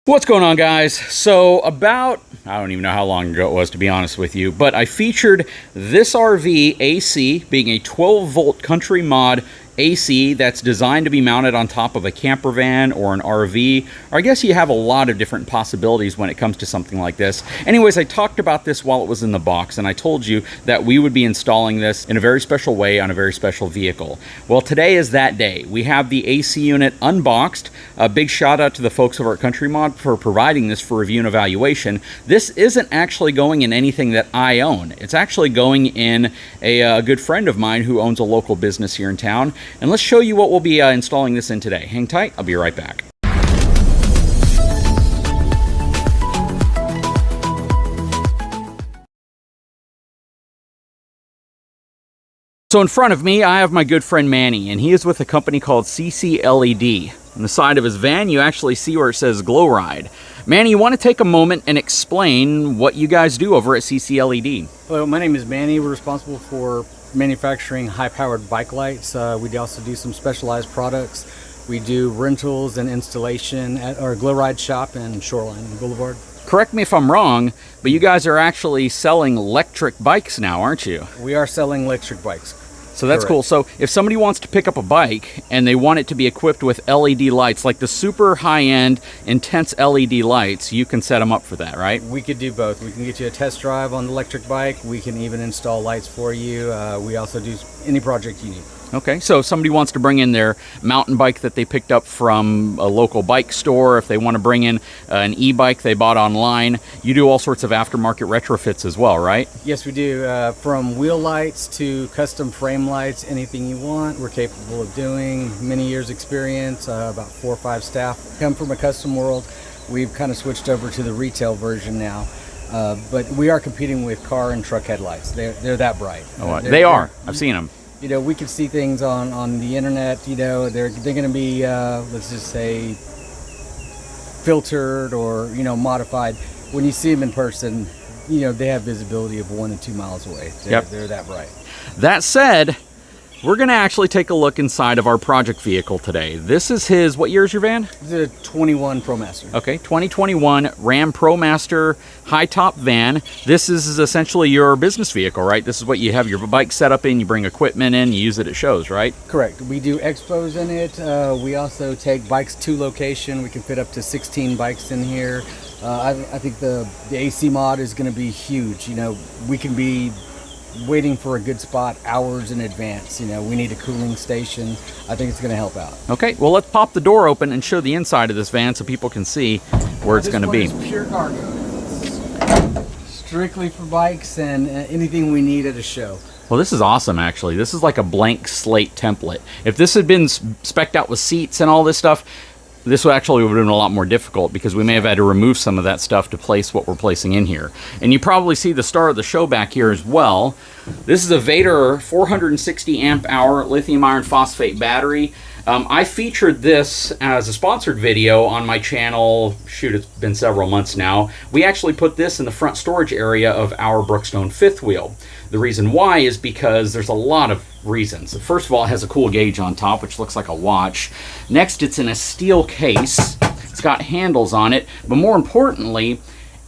What's going on, guys? So about, I don't even know how long ago it was, to be honest with you, but I featured this RV AC being a 12-volt Countrymod AC that's designed to be mounted on top of a camper van or an RV, or I guess you have a lot of different possibilities when it comes to something like this. Anyways, I talked about this while it was in the box, and I told you that we would be installing this in a very special way on a very special vehicle. Well, today is that day. We have the AC unit unboxed. A big shout out to the folks over at Countrymod for providing this for review and evaluation. This isn't actually going in anything that I own. It's actually going in a good friend of mine who owns a local business here in town. And let's show you what we'll be installing this in today. Hang tight, I'll be right back. So in front of me, I have my good friend Manny, and he is with a company called CCLED. On the side of his van, you actually see where it says Glow Ride. Manny, you want to take a moment and explain what you guys do over at CCLED? Hello, my name is Manny. We're responsible for manufacturing high-powered bike lights. We also do some specialized products. We do rentals and installation at our Glow Ride shop in Shoreline Boulevard. Correct me if I'm wrong, but you guys are actually selling electric bikes now, aren't you? We are selling electric bikes. So that's cool. So if somebody wants to pick up a bike and they want it to be equipped with LED lights, like the super high-end, intense LED lights, you can set them up for that, right? We could do both. We can get you a test drive on the electric bike. We can even install lights for you. We also do any project you need. Okay, so if somebody wants to bring in their mountain bike that they picked up from a local bike store, if they want to bring in an e-bike they bought online, you do all sorts of aftermarket retrofits as well, right? Yes, we do. From wheel lights to custom frame lights, anything you want, we're capable of doing. Many years experience, about 4 or 5 staff. Come from a custom world. We've kind of switched over to the retail version now. But we are competing with car and truck headlights. They're that bright. Oh, they are. I've seen them. You know, we can see things on the internet, you know, they're going to be, let's just say, filtered or, you know, modified. When you see them in person, you know, they have visibility of 1 to 2 miles away. They're that bright. That said, we're going to actually take a look inside of our project vehicle today. This is his, what year is your van? It's a 21 ProMaster. Okay, 2021 Ram ProMaster high-top van. This is essentially your business vehicle, right? This is what you have your bike set up in, you bring equipment in, you use it at shows, right? Correct. We do expos in it. We also take bikes to location. We can fit up to 16 bikes in here. I think the AC mod is going to be huge. You know, we can be waiting for a good spot hours in advance. You know, we need a cooling station. I think it's going to help out. Okay, well, let's pop the door open and show the inside of this van so people can see where it's going to be. This one is pure cargo. Strictly for bikes and anything we need at a show. Well, this is awesome, actually. This is like a blank slate template. If this had been spec'd out with seats and all this stuff, this would have been a lot more difficult because we may have had to remove some of that stuff to place what we're placing in here. And you probably see the star of the show back here as well. This is a Vader 460 amp hour lithium iron phosphate battery. I featured this as a sponsored video on my channel. Shoot, it's been several months now. We actually put this in the front storage area of our Brookstone fifth wheel. The reason why is because there's a lot of reasons. First of all, it has a cool gauge on top, which looks like a watch. Next, it's in a steel case. It's got handles on it, but more importantly,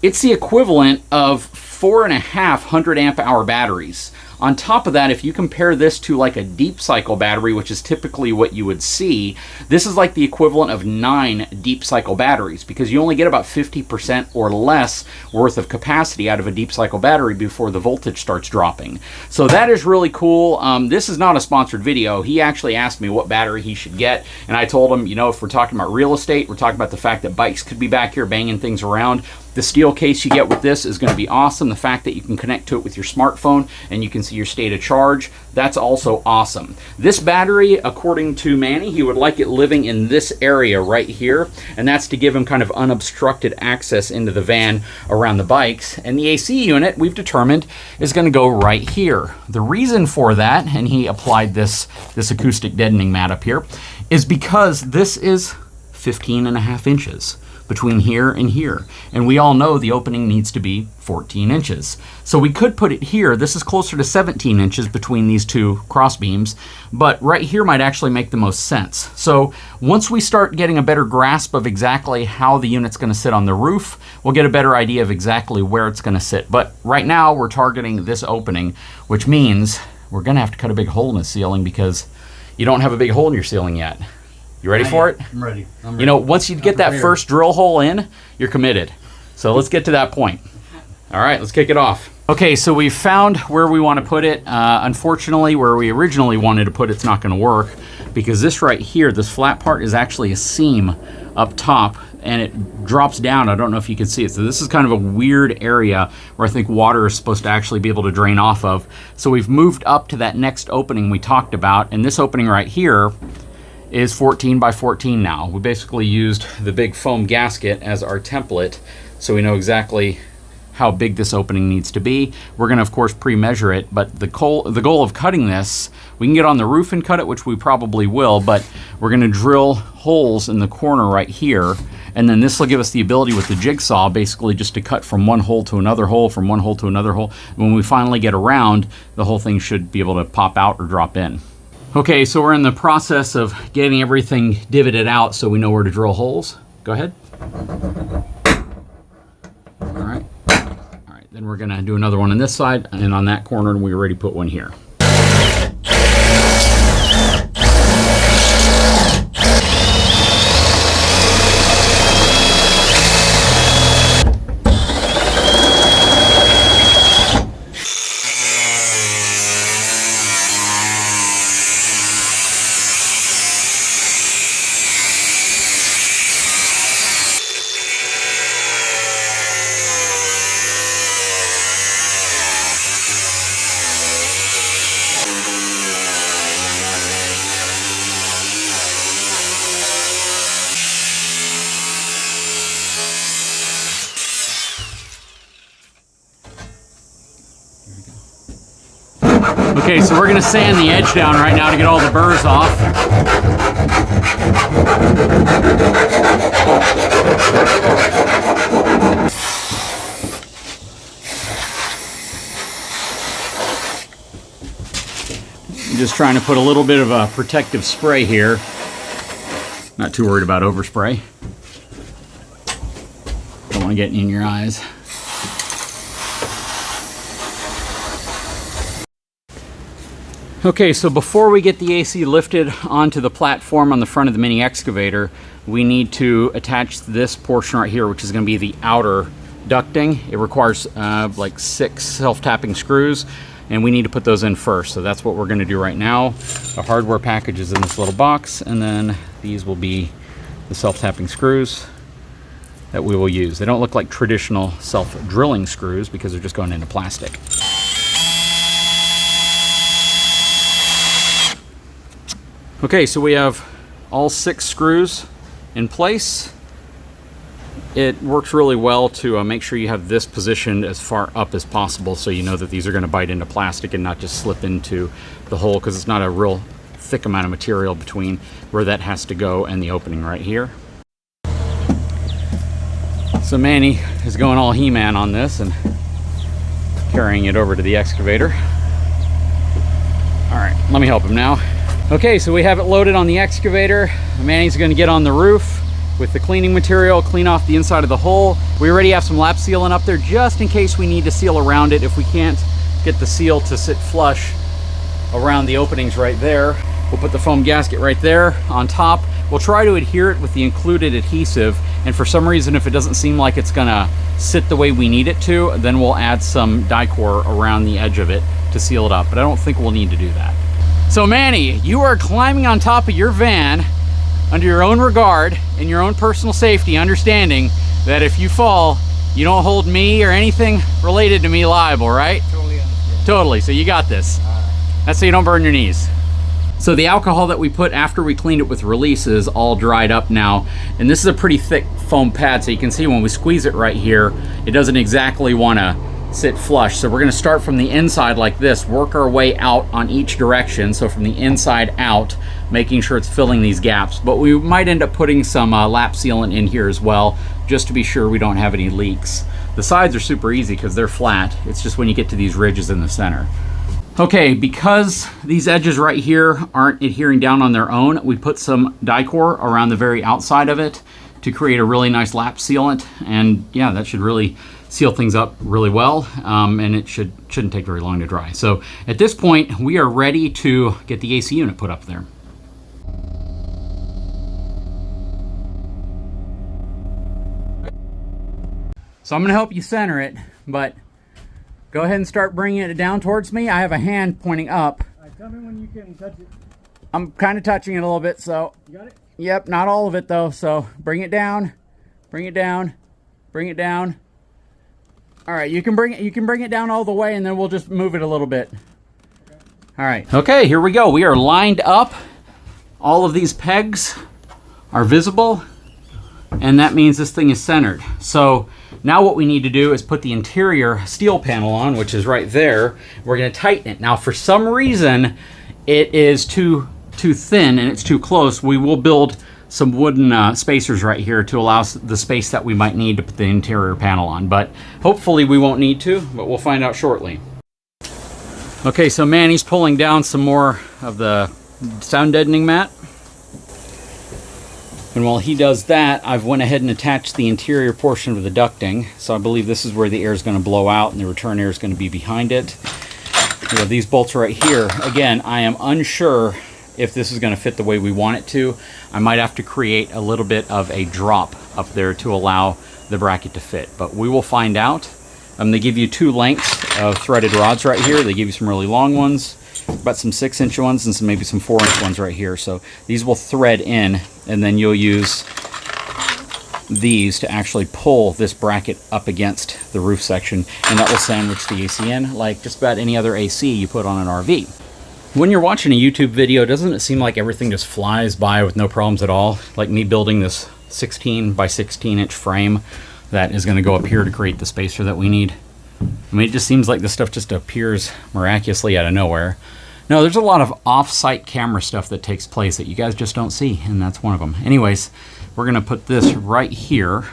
it's the equivalent of 4.5 amp hour batteries. On top of that, if you compare this to like a deep cycle battery, which is typically what you would see, this is like the equivalent of 9 deep cycle batteries because you only get about 50% or less worth of capacity out of a deep cycle battery before the voltage starts dropping. So that is really cool. This is not a sponsored video. He actually asked me what battery he should get, and I told him, you know, if we're talking about real estate, we're talking about the fact that bikes could be back here banging things around. The steel case you get with this is going to be awesome. The fact that you can connect to it with your smartphone and you can see your state of charge, that's also awesome. This battery, according to Manny, he would like it living in this area right here, and that's to give him kind of unobstructed access into the van around the bikes. And the AC unit, we've determined, is going to go right here. The reason for that, and he applied this acoustic deadening mat up here, is because this is 15.5 inches. between here and here. And we all know the opening needs to be 14 inches. So we could put it here. This is closer to 17 inches between these two cross beams, but right here might actually make the most sense. So once we start getting a better grasp of exactly how the unit's going to sit on the roof, we'll get a better idea of exactly where it's going to sit. But right now we're targeting this opening, which means we're going to have to cut a big hole in the ceiling because you don't have a big hole in your ceiling yet. You ready for it? I'm ready. You know, once you get that first drill hole in, you're committed. So let's get to that point. All right, let's kick it off. Okay, so we've found where we want to put it. Unfortunately, where we originally wanted to put it's not going to work because this right here, this flat part is actually a seam up top and it drops down. I don't know if you can see it. So this is kind of a weird area where I think water is supposed to actually be able to drain off of. So we've moved up to that next opening we talked about, and this opening right here is 14 by 14 now. We basically used the big foam gasket as our template so we know exactly how big this opening needs to be. We're gonna of course pre-measure it, but the goal of cutting this, we can get on the roof and cut it, which we probably will, but we're gonna drill holes in the corner right here, and then this will give us the ability with the jigsaw basically just to cut from one hole to another hole, from one hole to another hole. When we finally get around, the whole thing should be able to pop out or drop in. Okay, so we're in the process of getting everything divoted out so we know where to drill holes. Go ahead. All right. All right, then we're gonna do another one on this side and on that corner, and we already put one here. Okay, so we're gonna sand the edge down right now to get all the burrs off. I'm just trying to put a little bit of a protective spray here. Not too worried about overspray. Don't want to get in your eyes. Okay, so before we get the AC lifted onto the platform on the front of the mini excavator, we need to attach this portion right here, which is going to be the outer ducting. It requires like 6 self-tapping screws, and we need to put those in first. So that's what we're going to do right now. The hardware package is in this little box, and then these will be the self-tapping screws that we will use. They don't look like traditional self-drilling screws because they're just going into plastic. Okay, so we have all 6 screws in place. It works really well to make sure you have this positioned as far up as possible so you know that these are going to bite into plastic and not just slip into the hole, because it's not a real thick amount of material between where that has to go and the opening right here. So Manny is going all He-Man on this and carrying it over to the excavator. All right, let me help him now. Okay, so we have it loaded on the excavator. Manny's gonna get on the roof with the cleaning material, clean off the inside of the hole. We already have some lap sealant up there just in case we need to seal around it. If we can't get the seal to sit flush around the openings right there, we'll put the foam gasket right there on top. We'll try to adhere it with the included adhesive, and for some reason, if it doesn't seem like it's gonna sit the way we need it to, then we'll add some Dicor around the edge of it to seal it up, but I don't think we'll need to do that. So Manny, you are climbing on top of your van under your own regard and your own personal safety, understanding that if you fall, you don't hold me or anything related to me liable, right? Totally understand. Totally, so you got this. That's so you don't burn your knees. So the alcohol that we put after we cleaned it with Release is all dried up now, and this is a pretty thick foam pad, so you can see when we squeeze it right here, it doesn't exactly want to sit flush. So we're going to start from the inside like this, work our way out on each direction. So from the inside out, making sure it's filling these gaps. But we might end up putting some lap sealant in here as well, just to be sure we don't have any leaks. The sides are super easy because they're flat. It's just when you get to these ridges in the center. Okay, because these edges right here aren't adhering down on their own, we put some Dicor around the very outside of it to create a really nice lap sealant. And yeah, that should really seal things up really well, and it shouldn't take very long to dry. So at this point, we are ready to get the AC unit put up there. So I'm gonna help you center it, but go ahead and start bringing it down towards me. I have a hand pointing up. Tell me when you can touch it. I'm kind of touching it a little bit, so. You got it? Yep, not all of it though, so bring it down, bring it down, bring it down. All right, you can bring it down all the way, and then we'll just move it a little bit. Okay. All right. Okay, here we go. We are lined up. All of these pegs are visible, and that means this thing is centered. So now what we need to do is put the interior steel panel on, which is right there. We're going to tighten it. Now, for some reason, it is too thin and it's too close. We will build some wooden spacers right here to allow the space that we might need to put the interior panel on, but hopefully we won't need to, but we'll find out shortly. Okay, so Manny's pulling down some more of the sound deadening mat, and while he does that, I've went ahead and attached the interior portion of the ducting. So I believe this is where the air is going to blow out and the return air is going to be behind it. We have these bolts right here. Again, I am unsure if this is going to fit the way we want it to. I might have to create a little bit of a drop up there to allow the bracket to fit, but we will find out. They give you 2 lengths of threaded rods right here. They give you some really long ones, about some 6-inch ones, and maybe some 4-inch ones right here. So these will thread in, and then you'll use these to actually pull this bracket up against the roof section, and that will sandwich the AC in like just about any other AC you put on an RV. When you're watching a YouTube video, doesn't it seem like everything just flies by with no problems at all? Like me building this 16 by 16 inch frame that is going to go up here to create the spacer that we need. I mean, it just seems like this stuff just appears miraculously out of nowhere. No, there's a lot of off-site camera stuff that takes place that you guys just don't see, and that's one of them. Anyways, we're going to put this right here,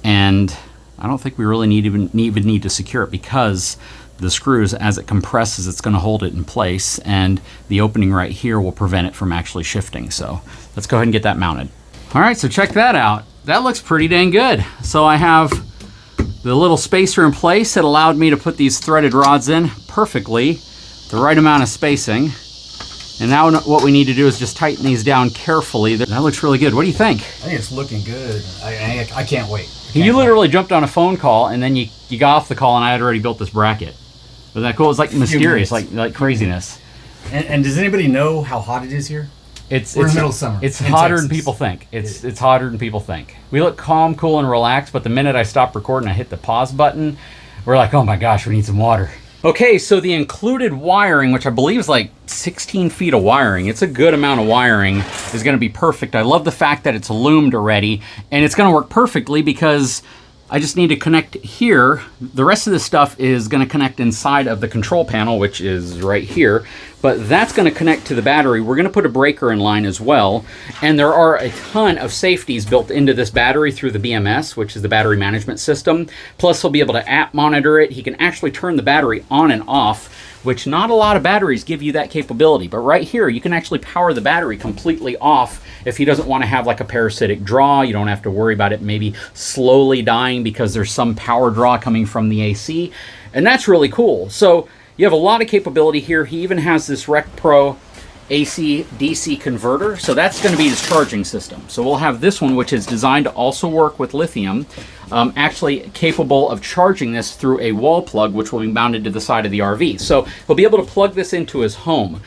and I don't think we really even need to secure it, because the screws, as it compresses, it's going to hold it in place, and the opening right here will prevent it from actually shifting. So let's go ahead and get that mounted. All right, so check that out. That looks pretty dang good. So I have the little spacer in place that allowed me to put these threaded rods in perfectly, the right amount of spacing. And now what we need to do is just tighten these down carefully. That looks really good. What do you think? I think it's looking good. I can't wait. You literally jumped on a phone call, and then you got off the call, and I had already built this bracket. Wasn't that cool? It's like mysterious, like craziness. And does anybody know how hot it is here? We're in the middle of summer. It's hotter than people think. It's hotter than people think. We look calm, cool, and relaxed, but the minute I stop recording, I hit the pause button, we're like, oh my gosh, we need some water. Okay, so the included wiring, which I believe is like 16 feet of wiring, it's a good amount of wiring, is going to be perfect. I love the fact that it's loomed already, and it's going to work perfectly because I just need to connect here. The rest of this stuff is going to connect inside of the control panel, which is right here, but that's going to connect to the battery. We're going to put a breaker in line as well, and there are a ton of safeties built into this battery through the BMS, which is the battery management system. Plus, he'll be able to app monitor it. He can actually turn the battery on and off, which not a lot of batteries give you that capability. But right here, you can actually power the battery completely off if he doesn't want to have like a parasitic draw. You don't have to worry about it maybe slowly dying because there's some power draw coming from the AC. And that's really cool. So you have a lot of capability here. He even has this Rec Pro AC DC converter, so that's going to be his charging system. So we'll have this one, which is designed to also work with lithium, actually capable of charging this through a wall plug, which will be mounted to the side of the RV. So he'll be able to plug this into his home.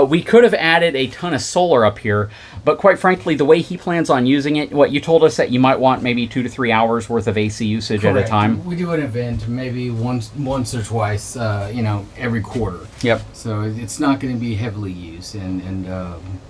We could have added a ton of solar up here, but quite frankly, the way he plans on using it, what you told us that you might want maybe 2 to 3 hours worth of AC usage Correct. At a time. We do an event maybe once or twice, every quarter. Yep. So it's not going to be heavily used, and and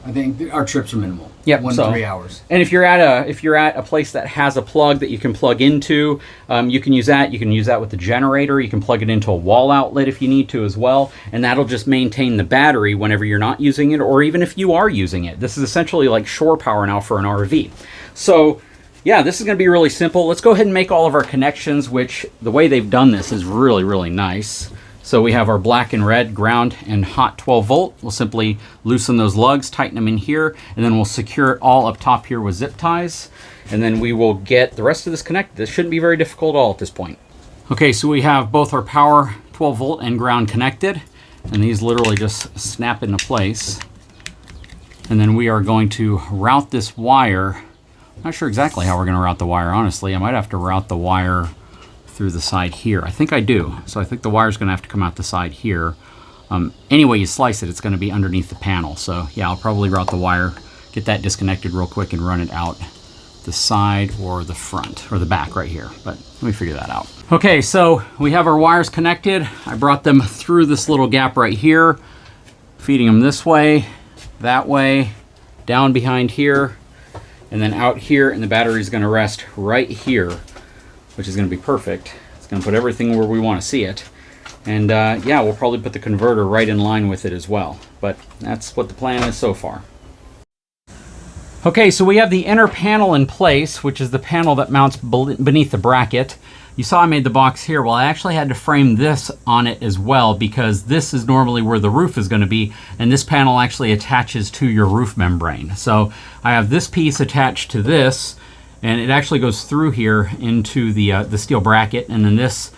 I think our trips are minimal. Yep, 1 to 3 hours. And if you're at a place that has a plug that you can plug into, you can use that. You can use that with the generator. You can plug it into a wall outlet if you need to as well, and that'll just maintain the battery whenever you're not using it, or even if you are using it. This is essentially like shore power now for an RV. So yeah, this is going to be really simple. Let's go ahead and make all of our connections, which the way they've done this is really, really nice. So we have our black and red ground and hot 12 volt. We'll simply loosen those lugs, tighten them in here, and then we'll secure it all up top here with zip ties. And then we will get the rest of this connected. This shouldn't be very difficult at all at this point. Okay, so we have both our power 12 volt and ground connected, and these literally just snap into place. And then we are going to route this wire. Not sure exactly how we're going to route the wire, honestly. I might have to route the wire through the side here. I think I do. So I think the wire's going to have to come out the side here. Any way you slice it, it's going to be underneath the panel. So yeah, I'll probably route the wire, get that disconnected real quick, and run it out the side or the front or the back right here. But let me figure that out. Okay, so we have our wires connected. I brought them through this little gap right here, feeding them this way, that way, down behind here, and then out here, and the battery is going to rest right here, which is going to be perfect. It's going to put everything where we want to see it. And yeah, we'll probably put the converter right in line with it as well. But that's what the plan is so far. Okay, so we have the inner panel in place, which is the panel that mounts beneath the bracket. You saw I made the box here. Well, I actually had to frame this on it as well, because this is normally where the roof is going to be, and this panel actually attaches to your roof membrane. So I have this piece attached to this, and it actually goes through here into the steel bracket, and then this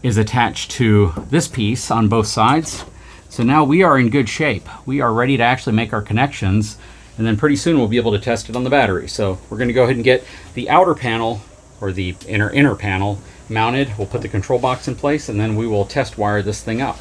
is attached to this piece on both sides. So now we are in good shape. We are ready to actually make our connections, and then pretty soon we'll be able to test it on the battery. So we're going to go ahead and get the outer panel, or the inner panel, mounted. We'll put the control box in place, and then we will test wire this thing up.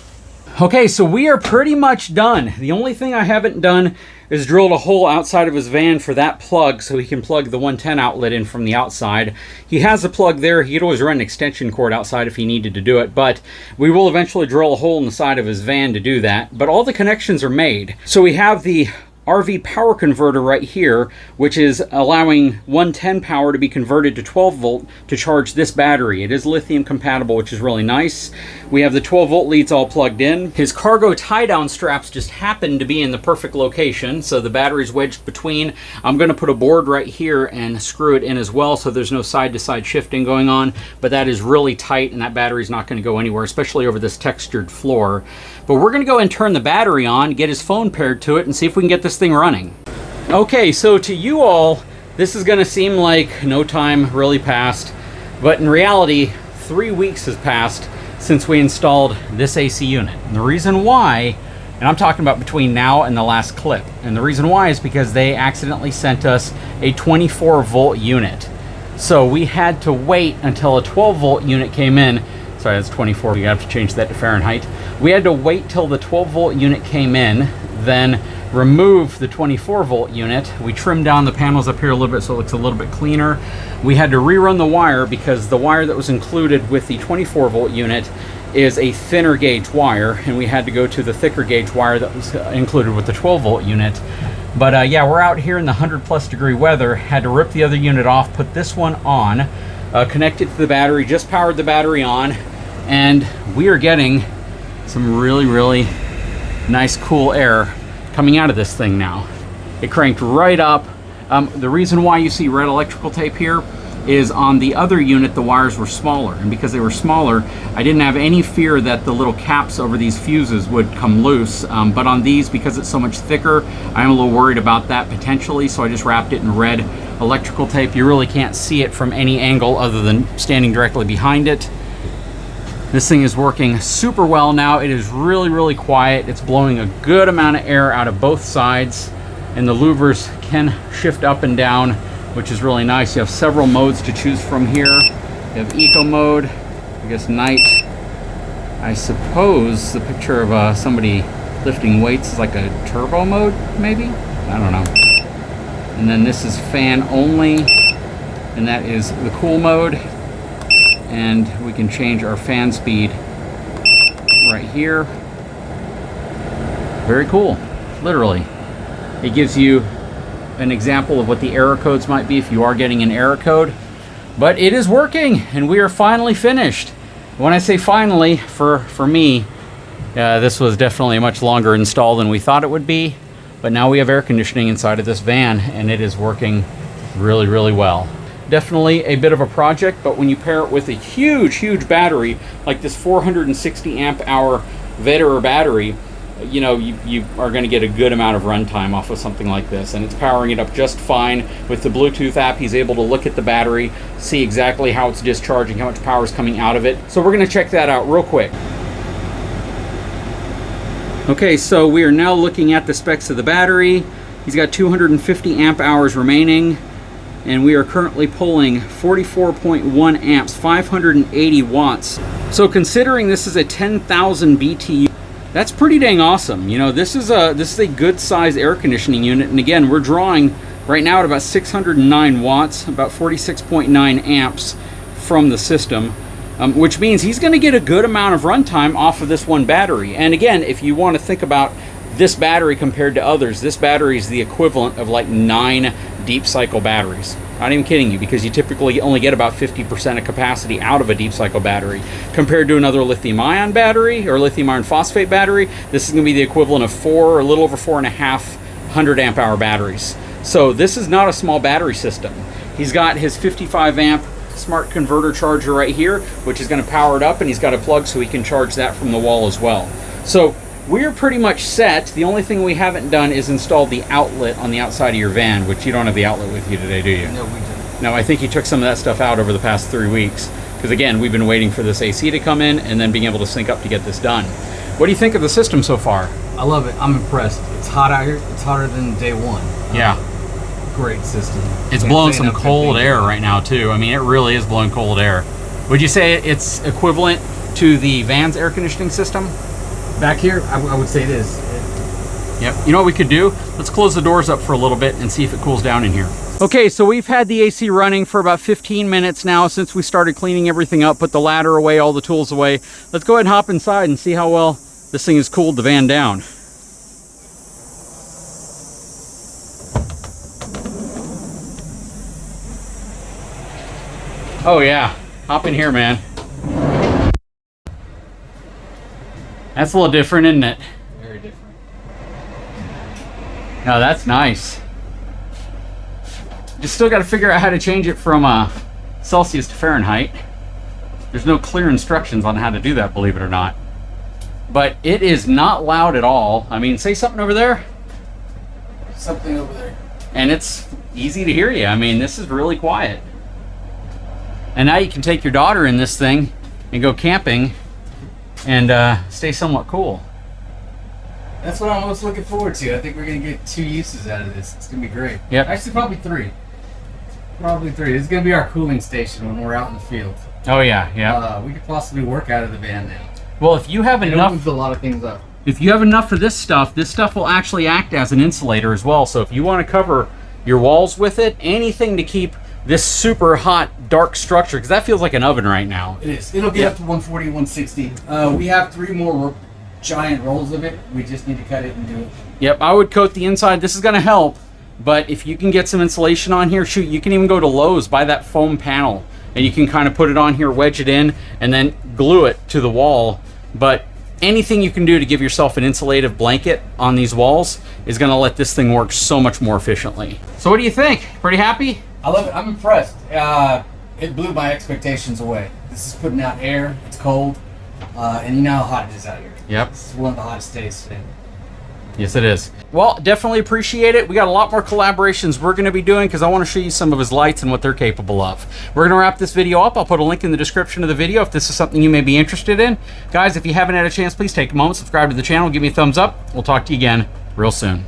Okay, so we are pretty much done. The only thing I haven't done is drilled a hole outside of his van for that plug so he can plug the 110 outlet in from the outside. He has a plug there. He could always run an extension cord outside if he needed to do it, but we will eventually drill a hole in the side of his van to do that. But all the connections are made. So we have the RV power converter right here, which is allowing 110 power to be converted to 12 volt to charge this battery. It is lithium compatible, which is really nice. We have the 12 volt leads all plugged in. His cargo tie down straps just happen to be in the perfect location, so the battery's wedged between. I'm going to put a board right here and screw it in as well, so there's no side to side shifting going on, but that is really tight, and that battery's not going to go anywhere, especially over this textured floor. But we're going to go and turn the battery on, get his phone paired to it, and see if we can get this thing running. Okay, so to you all, this is going to seem like no time really passed, but in reality, 3 weeks has passed since we installed this AC unit. And the reason why, and I'm talking about between now and the last clip, and the reason why is because they accidentally sent us a 24 volt unit. So we had to wait until a 12 volt unit came in. Sorry, that's 24. You have to change that to Fahrenheit. We had to wait till the 12 volt unit came in, then remove the 24 volt unit. We trimmed down the panels up here a little bit so it looks a little bit cleaner. We had to rerun the wire because the wire that was included with the 24 volt unit is a thinner gauge wire, and we had to go to the thicker gauge wire that was included with the 12 volt unit. But yeah, we're out here in the 100+ degree weather. Had to rip the other unit off, put this one on, connect it to the battery, just powered the battery on, and we are getting some really, really nice cool air coming out of this thing now. It cranked right up. The reason why you see red electrical tape here is on the other unit the wires were smaller, and because they were smaller I didn't have any fear that the little caps over these fuses would come loose, but on these, because it's so much thicker, I'm a little worried about that potentially, so I just wrapped it in red electrical tape. You really can't see it from any angle other than standing directly behind it. This thing is working super well now. It is really, really quiet. It's blowing a good amount of air out of both sides, and the louvers can shift up and down, which is really nice. You have several modes to choose from here. You have eco mode, I guess night. I suppose the picture of somebody lifting weights is like a turbo mode, maybe? I don't know. And then this is fan only, and that is the cool mode. And we can change our fan speed right here. Very cool, literally. It gives you an example of what the error codes might be if you are getting an error code. But it is working, and we are finally finished. When I say finally, for me, this was definitely a much longer install than we thought it would be. But now we have air conditioning inside of this van, and it is working really, really well. Definitely a bit of a project, but when you pair it with a huge battery, like this 460 amp hour Veteran battery, you know, you are going to get a good amount of runtime off of something like this, and it's powering it up just fine. With the Bluetooth app, he's able to look at the battery, see exactly how it's discharging, how much power is coming out of it. So we're going to check that out real quick. Okay, so we are now looking at the specs of the battery. He's got 250 amp hours remaining, and we are currently pulling 44.1 amps, 580 watts. So considering this is a 10,000 BTU, that's pretty dang awesome. You know, this is a good size air conditioning unit, and again, we're drawing right now at about 609 watts, about 46.9 amps from the system, which means he's going to get a good amount of runtime off of this one battery. And again, if you want to think about this battery compared to others, this battery is the equivalent of like 9 deep cycle batteries. Not even kidding you, because you typically only get about 50% of capacity out of a deep cycle battery. Compared to another lithium ion battery or lithium iron phosphate battery, this is going to be the equivalent of 4 or a little over 4.5 amp hour batteries. So this is not a small battery system. He's got his 55 amp smart converter charger right here, which is going to power it up, and he's got a plug so he can charge that from the wall as well. So we're pretty much set. The only thing we haven't done is installed the outlet on the outside of your van, which you don't have the outlet with you today, do you? No, we don't. No, I think you took some of that stuff out over the past 3 weeks. Because again, we've been waiting for this AC to come in and then being able to sync up to get this done. What do you think of the system so far? I love it. I'm impressed. It's hot out here. It's hotter than day one. Yeah. Great system. It's blowing some cold air right now too. I mean, it really is blowing cold air. Would you say it's equivalent to the van's air conditioning system? Back here, I would say it is. Yep. You know what we could do? Let's close the doors up for a little bit and see if it cools down in here. Okay, so we've had the AC running for about 15 minutes now since we started cleaning everything up, put the ladder away, all the tools away. Let's go ahead and hop inside and see how well this thing has cooled the van down. Oh yeah, hop in here, man. That's a little different, isn't it? Very different. No, that's nice. You still got to figure out how to change it from Celsius to Fahrenheit. There's no clear instructions on how to do that, believe it or not. But it is not loud at all. I mean, say something over there. Something over there. And it's easy to hear you. I mean, this is really quiet. And now you can take your daughter in this thing and go camping and stay somewhat cool. That's what I'm most looking forward to. I think we're going to get 2 uses out of this. It's going to be great. Yep. Actually, probably 3. Probably 3. This is going to be our cooling station when we're out in the field. Oh yeah, yeah. We could possibly work out of the van now. Well, if you have enough, it opens a lot of things up. If you have enough of this stuff will actually act as an insulator as well. So if you want to cover your walls with it, anything to keep this super hot, dark structure, because that feels like an oven right now. It is. It'll get up to 140, 160. We have 3 more giant rolls of it. We just need to cut it and do it. Yep, I would coat the inside. This is going to help, but if you can get some insulation on here, shoot, you can even go to Lowe's, buy that foam panel, and you can kind of put it on here, wedge it in, and then glue it to the wall. But anything you can do to give yourself an insulative blanket on these walls is going to let this thing work so much more efficiently. So what do you think? Pretty happy? I love it. I'm impressed. It blew my expectations away. This is putting out air. It's cold. And you know how hot it is out here. Yep. It's one of the hottest days today. Yes, it is. Well, definitely appreciate it. We got a lot more collaborations we're going to be doing because I want to show you some of his lights and what they're capable of. We're going to wrap this video up. I'll put a link in the description of the video if this is something you may be interested in. Guys, if you haven't had a chance, please take a moment, subscribe to the channel, give me a thumbs up. We'll talk to you again real soon.